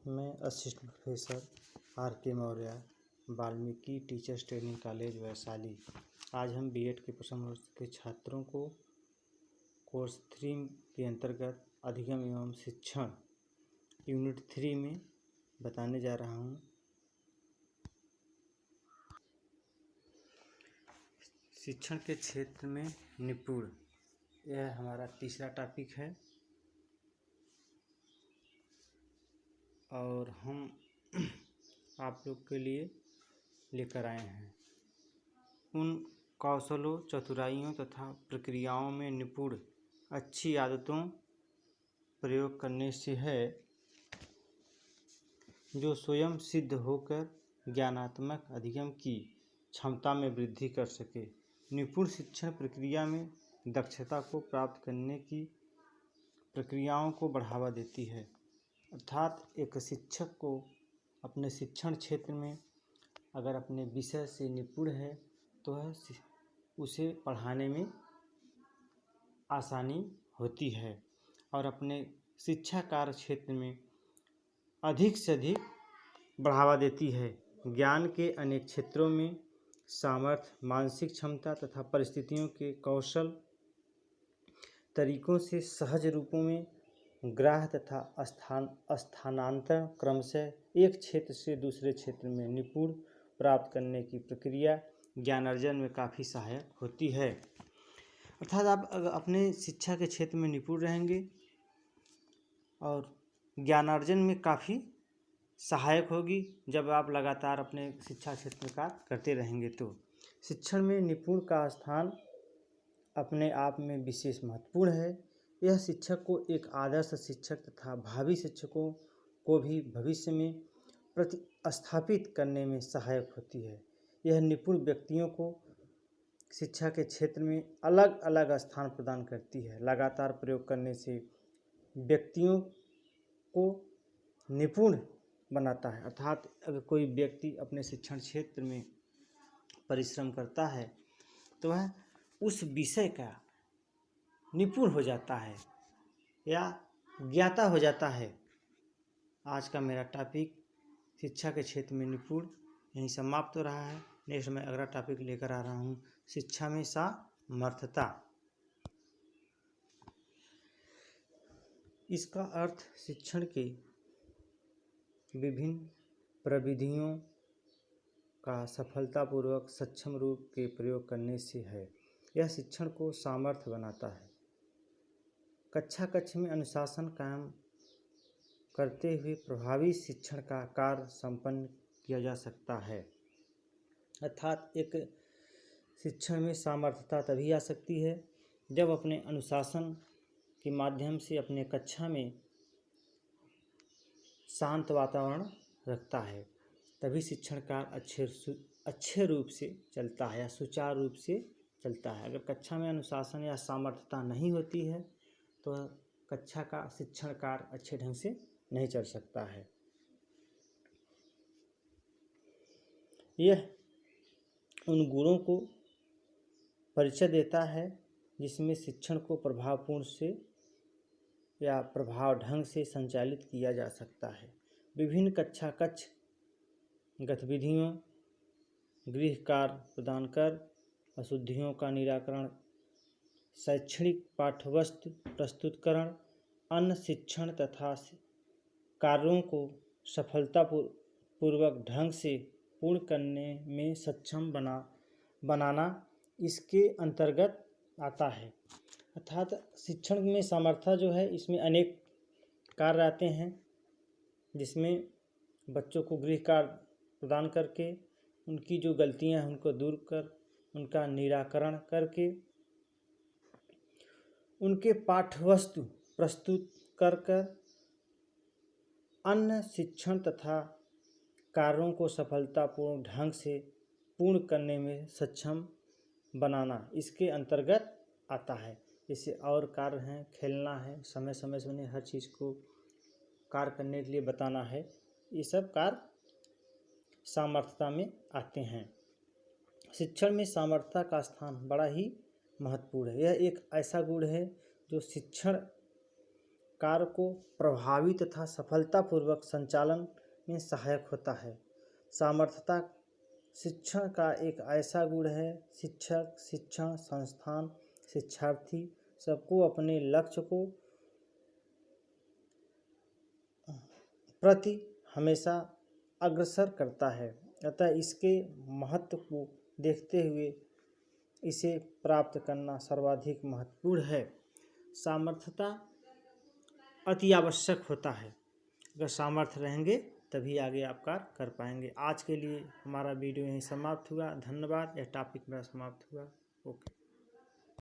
मैं assistant professor R.K. Maurya, Valmiki teachers training college Vaishali. आज हम बीएड के प्रथम वर्ष के छात्रों को कोर्स 3 के अंतर्गत अधिगम एवं शिक्षण यूनिट 3 में बताने जा रहा हूँ। शिक्षण के क्षेत्र में निपुण, यह हमारा तीसरा टॉपिक है और हम आप लोग के लिए लेकर आए हैं। उन कौशलों, चतुराइयों तथा प्रक्रियाओं में निपुण अच्छी आदतों प्रयोग करने से है जो स्वयं सिद्ध होकर ज्ञानात्मक अधिगम की क्षमता में वृद्धि कर सके। निपुण शिक्षण प्रक्रिया में दक्षता को प्राप्त करने की प्रक्रियाओं को बढ़ावा देती है, अर्थात एक शिक्षक को अपने शिक्षण क्षेत्र में अगर अपने विषय से निपुण है तो उसे पढ़ाने में आसानी होती है और अपने शिक्षा कार्य क्षेत्र में अधिक से अधिक बढ़ावा देती है। ज्ञान के अनेक क्षेत्रों में सामर्थ्य, मानसिक क्षमता तथा परिस्थितियों के कौशल तरीकों से सहज रूपों में ग्राह्य तथा स्थानांतरण क्रमशः एक क्षेत्र से दूसरे क्षेत्र में निपुण प्राप्त करने की प्रक्रिया ज्ञानार्जन में काफ़ी सहायक होती है। अर्थात आप अपने शिक्षा के क्षेत्र में निपुण रहेंगे और ज्ञानार्जन में काफ़ी सहायक होगी जब आप लगातार अपने शिक्षा क्षेत्र में कार्य करते रहेंगे। तो शिक्षण में निपुण का स्थान अपने आप में विशेष महत्वपूर्ण है। यह शिक्षक को एक आदर्श शिक्षक तथा भावी शिक्षकों को भी भविष्य में प्रतिस्थापित करने में सहायक होती है। यह निपुण व्यक्तियों को शिक्षा के क्षेत्र में अलग अलग स्थान प्रदान करती है। लगातार प्रयोग करने से व्यक्तियों को निपुण बनाता है, अर्थात अगर कोई व्यक्ति अपने शिक्षण क्षेत्र में परिश्रम करता है तो वह उस विषय का निपुण हो जाता है या ज्ञाता हो जाता है। आज का मेरा टॉपिक शिक्षा के क्षेत्र में निपुण यहीं समाप्त हो रहा है। नेक्स्ट मैं अगला टॉपिक लेकर आ रहा हूँ, शिक्षा में सामर्थ्यता। इसका अर्थ शिक्षण के विभिन्न प्रविधियों का सफलतापूर्वक सक्षम रूप के प्रयोग करने से है। यह शिक्षण को सामर्थ्य बनाता है। कक्षा में अनुशासन कायम करते हुए प्रभावी शिक्षण का कार्य संपन्न किया जा सकता है। अर्थात एक शिक्षण में सामर्थ्यता तभी आ सकती है जब अपने अनुशासन के माध्यम से अपने कक्षा में शांत वातावरण रखता है, तभी शिक्षण कार्य अच्छे रूप से चलता है या सुचारू रूप से चलता है। अगर कक्षा में अनुशासन या सामर्थ्यता नहीं होती है तो कक्षा का शिक्षण कार्य अच्छे ढंग से नहीं चल सकता है। यह उन गुणों को परिचय देता है जिसमें शिक्षण को प्रभावपूर्ण से या प्रभाव ढंग से संचालित किया जा सकता है। विभिन्न कक्ष गतिविधियों, गृह कार्य प्रदान कर अशुद्धियों का निराकरण, शैक्षणिक पाठ्यवस्तु प्रस्तुतकरण, अन्य शिक्षण तथा कार्यों को सफलतापूर्वक ढंग से पूर्ण करने में सक्षम बनाना इसके अंतर्गत आता है। अर्थात शिक्षण में सामर्थ्य जो है इसमें अनेक कार्य आते हैं, जिसमें बच्चों को गृह कार्य प्रदान करके उनकी जो गलतियां हैं उनको दूर कर उनका निराकरण करके उनके पाठ्यवस्तु प्रस्तुत कर अन्य शिक्षण तथा कार्यों को सफलतापूर्ण ढंग से पूर्ण करने में सक्षम बनाना इसके अंतर्गत आता है। जैसे और कार्य हैं, खेलना है, समय समय से उन्हें हर चीज़ को कार्य करने के लिए बताना है, ये सब कार्य सामर्थ्यता में आते हैं। शिक्षण में सामर्थ्यता का स्थान बड़ा ही महत्वपूर्ण है। यह एक ऐसा गुण है जो शिक्षण कार्य को प्रभावी तथा सफलतापूर्वक संचालन में सहायक होता है। सामर्थ्यता शिक्षण का एक ऐसा गुण है, शिक्षक, शिक्षण संस्थान, शिक्षार्थी सबको अपने लक्ष्य को प्रति हमेशा अग्रसर करता है। अतः इसके महत्व को देखते हुए इसे प्राप्त करना सर्वाधिक महत्वपूर्ण है। सामर्थ्यता अति आवश्यक होता है। अगर सामर्थ्य रहेंगे तभी आगे आप कार्य कर पाएंगे। आज के लिए हमारा वीडियो यहीं समाप्त हुआ। धन्यवाद। यह टॉपिक मेरा समाप्त हुआ। ओके।